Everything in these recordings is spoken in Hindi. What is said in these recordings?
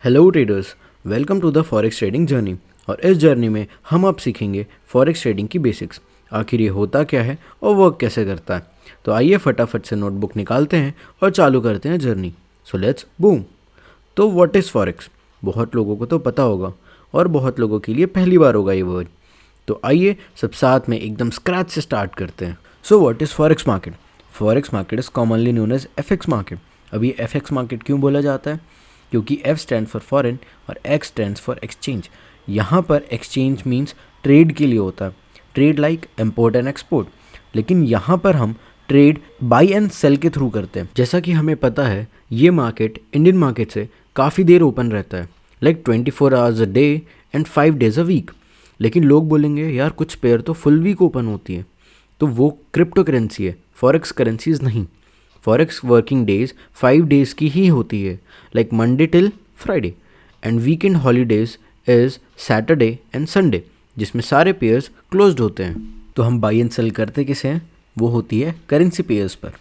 Hello traders, welcome to the forex trading journey. और इस जर्नी में हम अब सीखेंगे फॉरेक्स ट्रेडिंग की बेसिक्स। आखिर ये होता क्या है और वर्क कैसे करता है। तो आइए फटाफट से नोटबुक निकालते हैं और चालू करते हैं जर्नी। So let's boom. तो व्हाट इज़ फॉरेक्स? बहुत लोगों को तो पता होगा और बहुत लोगों के लिए पहली बार होगा ये वर्ड। तो आइए सब साथ में एकदम स्क्रैच से स्टार्ट करते हैं। So what is forex market? Forex market is commonly known as FX market. अब ये एफएक्स मार्केट क्यों बोला जाता है? क्योंकि F स्टैंड फॉर फॉरेन और X स्टैंड फॉर एक्सचेंज। यहाँ पर एक्सचेंज मीन्स ट्रेड के लिए होता है, trade like import and export. लेकिन यहाँ पर हम ट्रेड बाई एंड सेल के थ्रू करते हैं। जैसा कि हमें पता है ये मार्केट इंडियन मार्केट से काफ़ी देर ओपन रहता है, like 24 hours a day and 5 days a week. लेकिन लोग बोलेंगे यार कुछ पेयर तो फुल वीक ओपन होती है, तो वो क्रिप्टो करेंसी है, फॉरेक्स करेंसीज नहीं। फॉरेक्स वर्किंग डेज 5 डेज की ही होती है, like Monday till Friday, and weekend holidays is Saturday and Sunday, जिसमें सारे पेयर्स क्लोज्ड होते हैं। तो हम बाई एंड सेल करते किसे हैं? वो होती है करेंसी पेयर्स पर।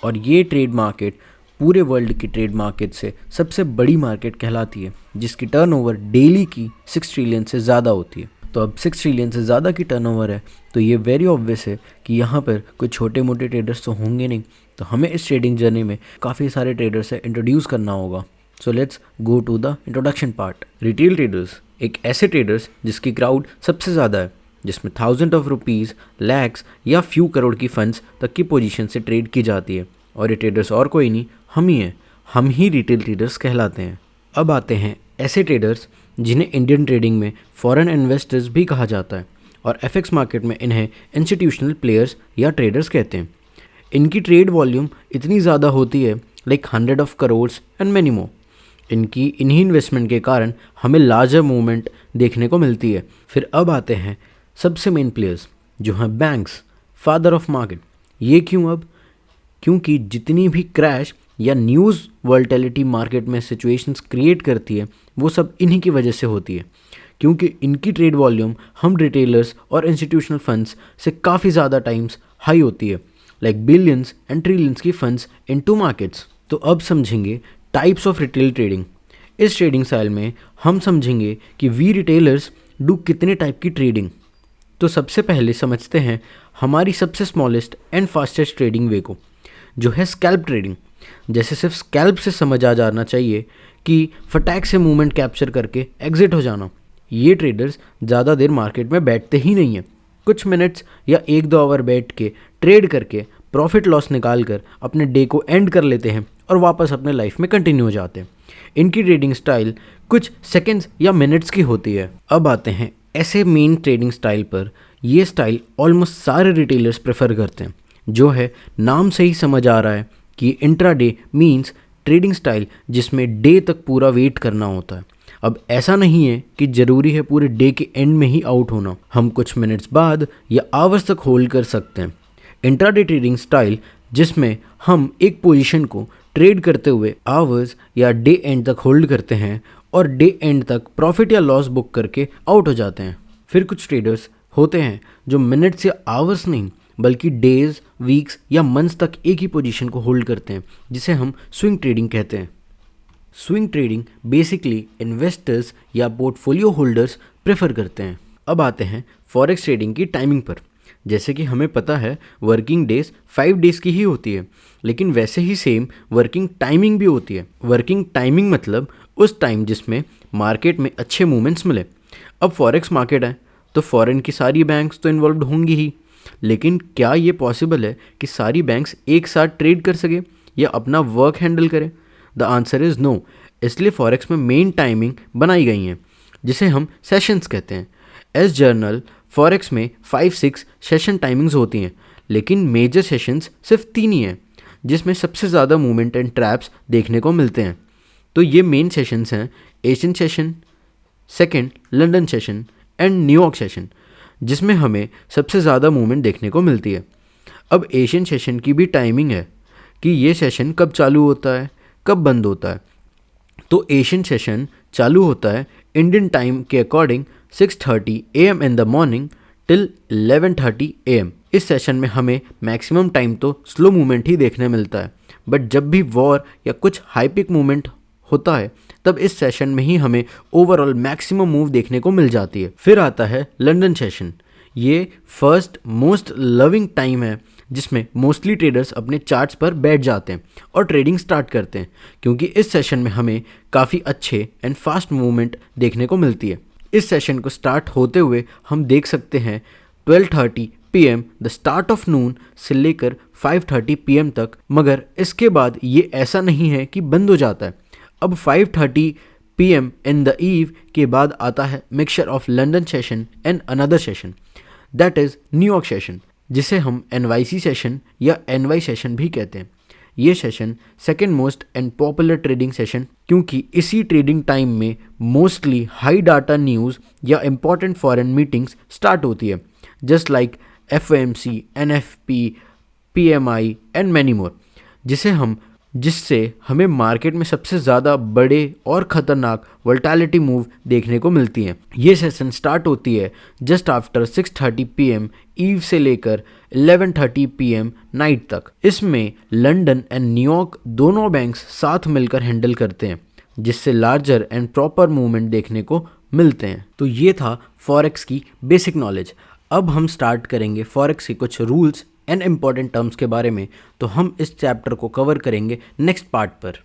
और ये ट्रेड मार्केट पूरे वर्ल्ड की ट्रेड मार्केट से सबसे बड़ी मार्केट कहलाती है, जिसकी टर्नओवर डेली की 6 ट्रिलियन से ज़्यादा होती है। तो अब 6 ट्रिलियन से ज़्यादा की टर्नओवर है, तो ये वेरी ऑब्वियस है कि यहाँ पर कोई छोटे मोटे ट्रेडर्स तो होंगे नहीं। तो हमें इस ट्रेडिंग जर्नी में काफ़ी सारे ट्रेडर्स से इंट्रोड्यूस करना होगा। So let's go to the introduction part. Retail traders एक ऐसे ट्रेडर्स जिसकी क्राउड सबसे ज़्यादा है, जिसमें थाउजेंड ऑफ रुपीज़, लैक्स या फ्यू करोड़ की फंड्स तक की पोजीशन से ट्रेड की जाती है। और ये ट्रेडर्स और कोई नहीं, हम ही हैं। हम ही रिटेल ट्रेडर्स कहलाते हैं। अब आते हैं ऐसे ट्रेडर्स जिन्हें इंडियन ट्रेडिंग में फॉरेन इन्वेस्टर्स भी कहा जाता है, और एफएक्स मार्केट में इन्हें इंस्टीट्यूशनल प्लेयर्स या ट्रेडर्स कहते हैं। इनकी ट्रेड वॉल्यूम इतनी ज़्यादा होती है, like 100 of crores and many more. इन्हीं इन्वेस्टमेंट के कारण हमें लार्जर मूवमेंट देखने को मिलती है। फिर अब आते हैं सबसे मेन प्लेयर्स जो हैं बैंक्स, फादर ऑफ मार्केट। ये क्यों अब? क्योंकि जितनी भी क्रैश या न्यूज़ वोलेटिलिटी मार्केट में सिचुएशंस क्रिएट करती है, वो सब इन्हीं की वजह से होती है। क्योंकि इनकी ट्रेड वॉल्यूम हम रिटेलर्स और इंस्टीट्यूशनल फंड्स से काफ़ी ज़्यादा टाइम्स हाई होती है, लाइक बिलियंस एंड ट्रिलियंस की फंड्स इनटू मार्केट्स। तो अब समझेंगे टाइप्स ऑफ रिटेल ट्रेडिंग। इस ट्रेडिंग स्टाइल में हम समझेंगे कि वी रिटेलर्स डू कितने टाइप की ट्रेडिंग। तो सबसे पहले समझते हैं हमारी सबसे स्मॉलेस्ट एंड फास्टेस्ट ट्रेडिंग वे को, जो है स्कैल्प ट्रेडिंग। जैसे सिर्फ स्कैल्प से समझ आ जाना चाहिए कि फटाक से मूवमेंट कैप्चर करके एग्जिट हो जाना। ये ट्रेडर्स ज़्यादा देर मार्केट में बैठते ही नहीं हैं। कुछ मिनट्स या 1-2 आवर बैठ के ट्रेड करके प्रॉफिट लॉस निकाल कर अपने डे को एंड कर लेते हैं और वापस अपने लाइफ में कंटिन्यू हो जाते हैं। इनकी ट्रेडिंग स्टाइल कुछ सेकंड्स या मिनट्स की होती है। अब आते हैं ऐसे मेन ट्रेडिंग स्टाइल पर। ये स्टाइल ऑलमोस्ट सारे रिटेलर्स प्रेफर करते हैं, जो है नाम से ही समझ आ रहा है कि इंट्राडे मीन्स ट्रेडिंग स्टाइल जिसमें डे तक पूरा वेट करना होता है। अब ऐसा नहीं है कि ज़रूरी है पूरे डे के एंड में ही आउट होना, हम कुछ मिनट्स बाद या आवर्स तक होल्ड कर सकते हैं। इंट्राडे ट्रेडिंग स्टाइल जिसमें हम एक पोजीशन को ट्रेड करते हुए आवर्स या डे एंड तक होल्ड करते हैं और डे एंड तक प्रॉफिट या लॉस बुक करके आउट हो जाते हैं। फिर कुछ ट्रेडर्स होते हैं जो मिनट्स या आवर्स नहीं बल्कि डेज, वीक्स या मंथ्स तक एक ही पोजीशन को होल्ड करते हैं, जिसे हम स्विंग ट्रेडिंग कहते हैं। स्विंग ट्रेडिंग बेसिकली इन्वेस्टर्स या पोर्टफोलियो होल्डर्स प्रेफर करते हैं। अब आते हैं फॉरेक्स ट्रेडिंग की टाइमिंग पर। जैसे कि हमें पता है वर्किंग डेज 5 डेज की ही होती है, लेकिन वैसे ही सेम वर्किंग टाइमिंग भी होती है। वर्किंग टाइमिंग मतलब उस टाइम जिसमें मार्केट में अच्छे मूवमेंट्स मिले। अब फॉरेक्स मार्केट है तो फॉरेन की सारी बैंक्स तो इन्वॉल्व होंगी ही, लेकिन क्या ये पॉसिबल है कि सारी बैंक्स एक साथ ट्रेड कर सके या अपना वर्क हैंडल करें? The answer is no. इसलिए फॉरेक्स में मेन टाइमिंग बनाई गई हैं, जिसे हम सेशंस कहते हैं। एस जर्नल फॉरेक्स में 5-6 सेशन टाइमिंग्स होती हैं, लेकिन मेजर सेशंस सिर्फ 3 ही हैं, जिसमें सबसे ज़्यादा मूवमेंट एंड ट्रैप्स देखने को मिलते हैं। तो ये मेन सेशंस हैं Asian session, second London session and New York session, जिसमें हमें सबसे ज़्यादा मूवमेंट देखने को मिलती है। अब एशियन सेशन की भी टाइमिंग है कि ये सेशन कब चालू होता है, कब बंद होता है। तो एशियन सेशन चालू होता है इंडियन टाइम के according 6:30 AM in the morning till 11:30 AM। इस सेशन में हमें मैक्सिमम टाइम तो स्लो मूवमेंट ही देखने मिलता है, बट जब भी वॉर या कुछ हाई पिक मूवमेंट होता है तब इस सेशन में ही हमें ओवरऑल मैक्सिमम मूव देखने को मिल जाती है। फिर आता है लंदन सेशन। ये फर्स्ट मोस्ट लविंग टाइम है जिसमें मोस्टली ट्रेडर्स अपने चार्ट्स पर बैठ जाते हैं और ट्रेडिंग स्टार्ट करते हैं, क्योंकि इस सेशन में हमें काफ़ी अच्छे एंड फास्ट मूवमेंट देखने को मिलती है। इस सेशन को स्टार्ट होते हुए हम देख सकते हैं 12:30 PM द स्टार्ट ऑफ नून से लेकर 5:30 PM तक, मगर इसके बाद ये ऐसा नहीं है कि बंद हो जाता है। अब 5:30 PM इन द ईव के बाद आता है mixture of London session and another session, that is New York session, जिसे हम NYC सेशन या NY सेशन भी कहते हैं। ये session second most and popular trading session, क्योंकि इसी ट्रेडिंग टाइम में मोस्टली हाई डाटा न्यूज़ या इम्पॉर्टेंट फॉरेन मीटिंग्स स्टार्ट होती है, just like FOMC, NFP, PMI and many more, जिससे हमें मार्केट में सबसे ज़्यादा बड़े और ख़तरनाक वोलेटिलिटी मूव देखने को मिलती हैं। ये सेशन स्टार्ट होती है जस्ट आफ्टर 6:30 PM ईव से लेकर 11:30 PM नाइट तक। इसमें लंदन एंड न्यूयॉर्क दोनों बैंक्स साथ मिलकर हैंडल करते हैं, जिससे लार्जर एंड प्रॉपर मूवमेंट देखने को मिलते हैं। तो ये था फॉरेक्स की बेसिक नॉलेज। अब हम स्टार्ट करेंगे फॉरेक्स के कुछ रूल्स एंड इम्पॉर्टेंट टर्म्स के बारे में, तो हम इस चैप्टर को कवर करेंगे नेक्स्ट पार्ट पर।